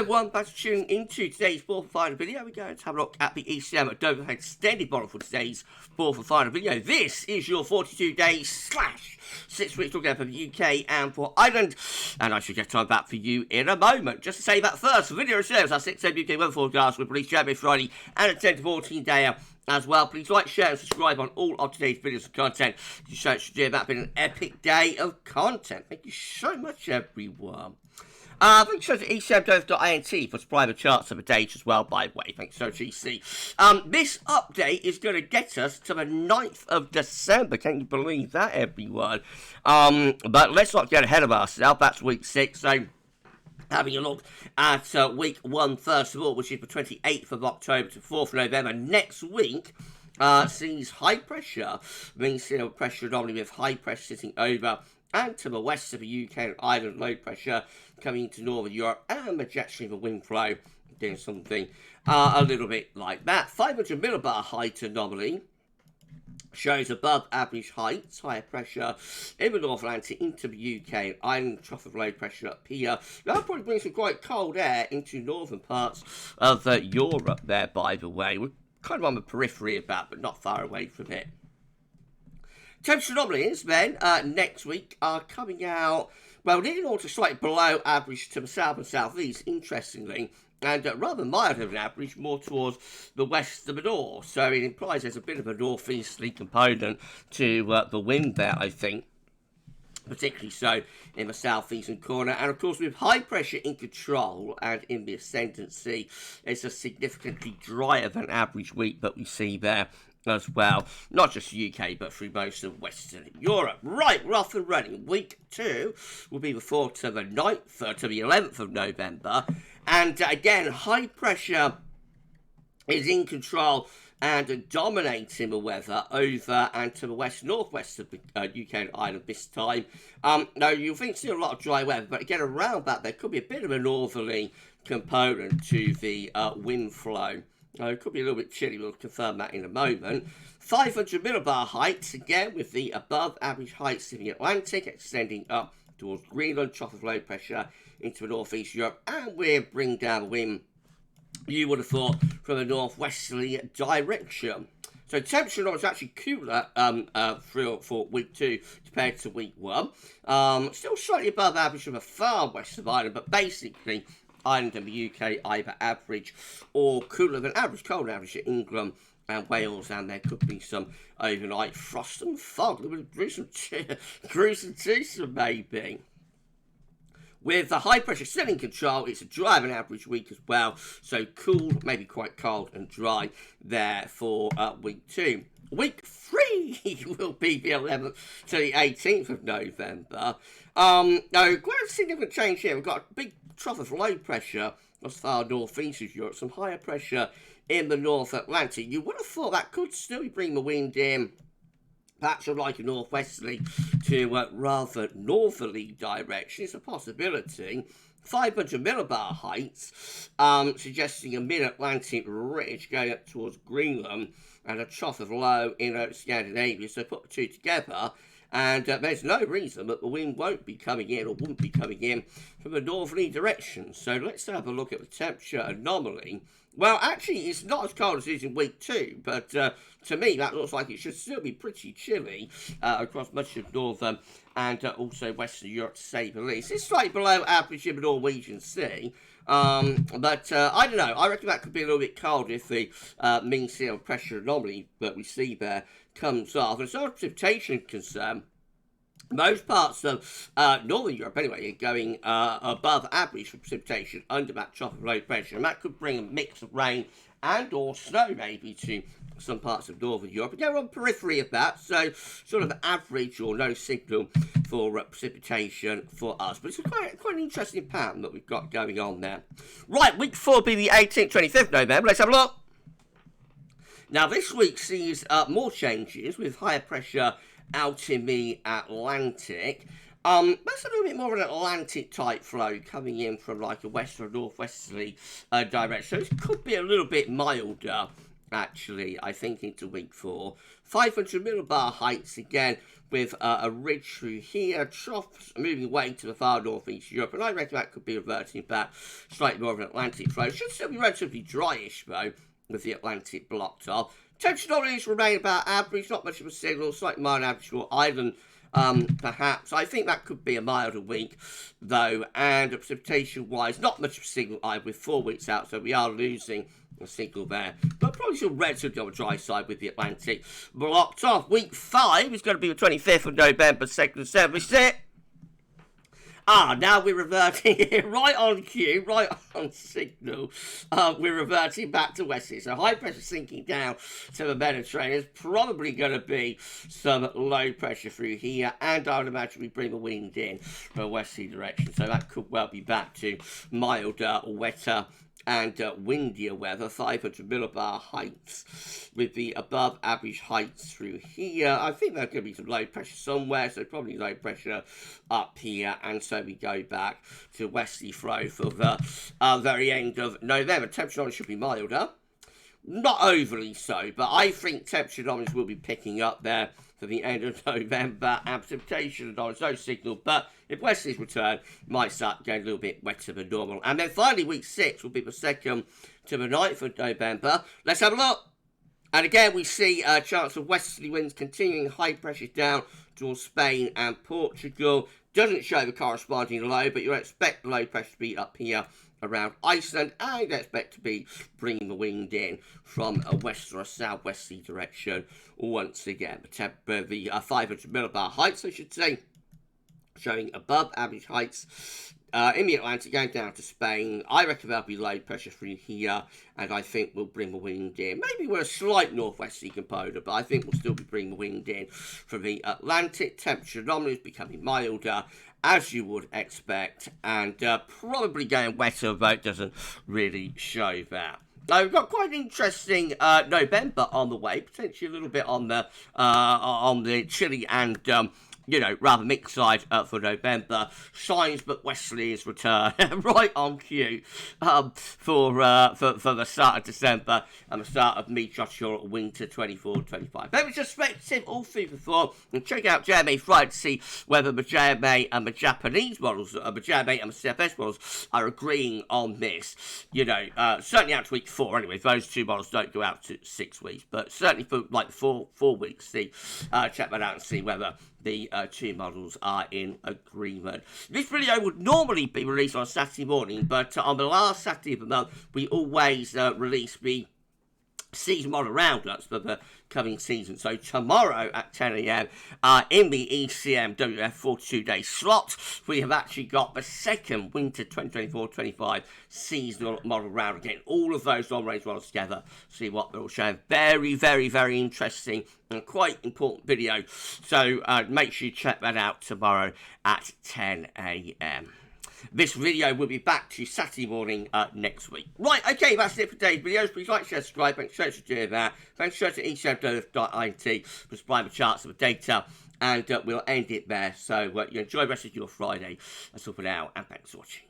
everyone, back to tuning into today's fourth and final video. We're going to have a look at the ECMWF extended model for today's fourth and final video. This is your 42 days / 6 weeks look at for the UK and for Ireland, and I should get time back for you in a moment. Just to say that first, the video reserves our 6 UK weather forecast with release January, Friday, and a 10 to 14 day as well. Please like, share, and subscribe on all of today's videos and content. You should do that. Been an epic day of content. Thank you so much, everyone. Thanks so to ECMWF.int for supplying the charts of the date as well, by the way. Thanks so to EC. This update is going to get us to the 9th of December. Can you believe that, everyone? But let's not get ahead of ourselves. That's week 6, so having a look at week 1 first of all, which is the 28th of October to 4th of November. Next week sees high pressure, means pressure anomaly with high pressure sitting over and to the west of the UK and Ireland, low pressure coming into northern Europe, and the jet stream of wind flow doing something a little bit like that. 500 millibar height anomaly shows above average heights, higher pressure in the North Atlantic into the UK and Ireland, trough of low pressure up here. That'll probably bring some quite cold air into northern parts of Europe there, by the way. We're kind of on the periphery of that, but not far away from it. Temperature anomalies then next week are coming out, well, nearly all to slightly below average to the south and southeast, interestingly, and rather milder than average, more towards the west and the north. So it implies there's a bit of a northeasterly component to the wind there, I think, particularly so in the southeastern corner. And of course, with high pressure in control and in the ascendancy, it's a significantly drier than average week that we see there as well, not just the UK, but through most of Western Europe. Right, we're off and running. Week 2 will be the 4th to the 9th to the 11th of November. And again, high pressure is in control and dominating the weather over and to the west-northwest of the UK and Ireland this time. Now, you'll think still a lot of dry weather, but again, around that, there could be a bit of a northerly component to the wind flow. It could be a little bit chilly, we'll confirm that in a moment. 500 millibar heights, again with the above average heights in the Atlantic, extending up towards Greenland, trough of low pressure into the northeast Europe, and we're bringing down the wind, you would have thought, from a northwesterly direction. So temperature is actually cooler for week 2 compared to week 1. Still slightly above average from the far west of Ireland, but basically Ireland and the UK either average or cooler than average, cold average to England and Wales, and there could be some overnight frost and fog, a little bit gruesome twosome maybe. With the high pressure still in control, it's a dry than average week as well, so cool, maybe quite cold and dry there for week 2. Week 3 will be the 11th to the 18th of November. Now, quite a significant change here. We've got a big trough of low pressure as far northeast as Europe, some higher pressure in the North Atlantic. You would have thought that could still bring the wind in, perhaps from like a northwesterly to rather northerly direction. It's a possibility. 500 millibar heights, suggesting a mid-Atlantic ridge going up towards Greenland and a trough of low in Scandinavia. So put the two together, and there's no reason that the wind won't be coming in or wouldn't be coming in from a northerly direction. So let's have a look at the temperature anomaly. Well, actually, it's not as cold as it is in week 2, but to me, that looks like it should still be pretty chilly across much of northern and also western Europe, to say the least. It's slightly below average in the Norwegian Sea, but I don't know. I reckon that could be a little bit cold if the mean sea level pressure anomaly that we see there comes off. And as far as precipitation is concerned, most parts of northern Europe, anyway, are going above average for precipitation under that trough of low pressure, and that could bring a mix of rain and or snow maybe to some parts of northern Europe. Again, we're on the periphery of that, so sort of average or no signal for precipitation for us. But it's quite an interesting pattern that we've got going on there. Right, week 4 will be the 18th, 25th November. Let's have a look. Now, this week sees more changes with higher pressure out in the Atlantic. That's a little bit more of an Atlantic type flow coming in from like a west or northwesterly direction. So it could be a little bit milder actually, I think, into week 4. 500 millibar heights again, with a ridge through here, troughs moving away to the far northeast Europe, and I reckon that could be reverting back slightly more of an Atlantic flow. Should still be relatively dryish, though, with the Atlantic blocked off. Temperature anomalies remain about average, not much of a signal, slightly mild average for Ireland, perhaps. I think that could be a milder week, though, and precipitation-wise, not much of a signal either with 4 weeks out, so we are losing a signal there, but probably still relatively on the dry side with the Atlantic blocked off. Week 5 is going to be the 25th of November, 2nd and 7th. We sit. Now we're reverting right on cue, right on signal. We're reverting back to westerly. So high pressure sinking down to the Mediterranean. There's probably going to be some low pressure through here, and I would imagine we bring the wind in from a westerly direction. So that could well be back to milder, wetter, and windier weather. 500 millibar heights with the above average heights through here. I think there's going to be some low pressure somewhere, so probably low pressure up here, and so we go back to westerly flow for the very end of November. Temperature should be milder, not overly so, but I think temperature anomalies will be picking up there for the end of November, and precipitation anomalies, no signal, but if westerlies return, it might start getting a little bit wetter than normal. And then finally, week 6 will be the 2nd to the 9th of November. Let's have a look. And again, we see a chance of westerly winds continuing, high pressure down towards Spain and Portugal. Doesn't show the corresponding low, but you expect the low pressure to be up here around Iceland, and you expect to be bringing the wind in from a west or a southwesterly direction once again. The 500 millibar heights, I should say, showing above average heights in the Atlantic, going down to Spain. I reckon there'll be low pressure through here, and I think we'll bring the wind in. Maybe we're a slight northwesterly component, but I think we'll still be bringing the wind in from the Atlantic. Temperature anomalies becoming milder, as you would expect, and probably going wetter, though it doesn't really show that. Now, we've got quite an interesting November on the way, potentially a little bit on the chilly and rather mixed side for November. Signs but westerlies return right on cue for the start of December and the start of meteorological winter 24-25. Very perspective all through before, and check out JMA Friday to see whether the JMA and the Japanese models, the JMA and the CFS models are agreeing on this. Certainly out to week 4 anyway. Those two models don't go out to 6 weeks, but certainly for like 4 weeks. Check that out and see whether the two models are in agreement. This video would normally be released on Saturday morning, but on the last Saturday of the month, we always release the season model roundups for the coming season. So tomorrow at 10 a.m. In the ECMWF 42-day slot, we have actually got the second winter 2024-25 seasonal model round. Again, all of those long-range models together, see what they're all showing. Very, very, very interesting and quite important video. So make sure you check that out tomorrow at 10 a.m. This video will be back to Saturday morning next week. Right, okay, that's it for today's videos. Please like, share, subscribe. Thanks so much for doing that. Thanks so much to ECMWF.it for supplying the charts of the data. And we'll end it there. So you enjoy the rest of your Friday. That's all for now, and thanks for watching.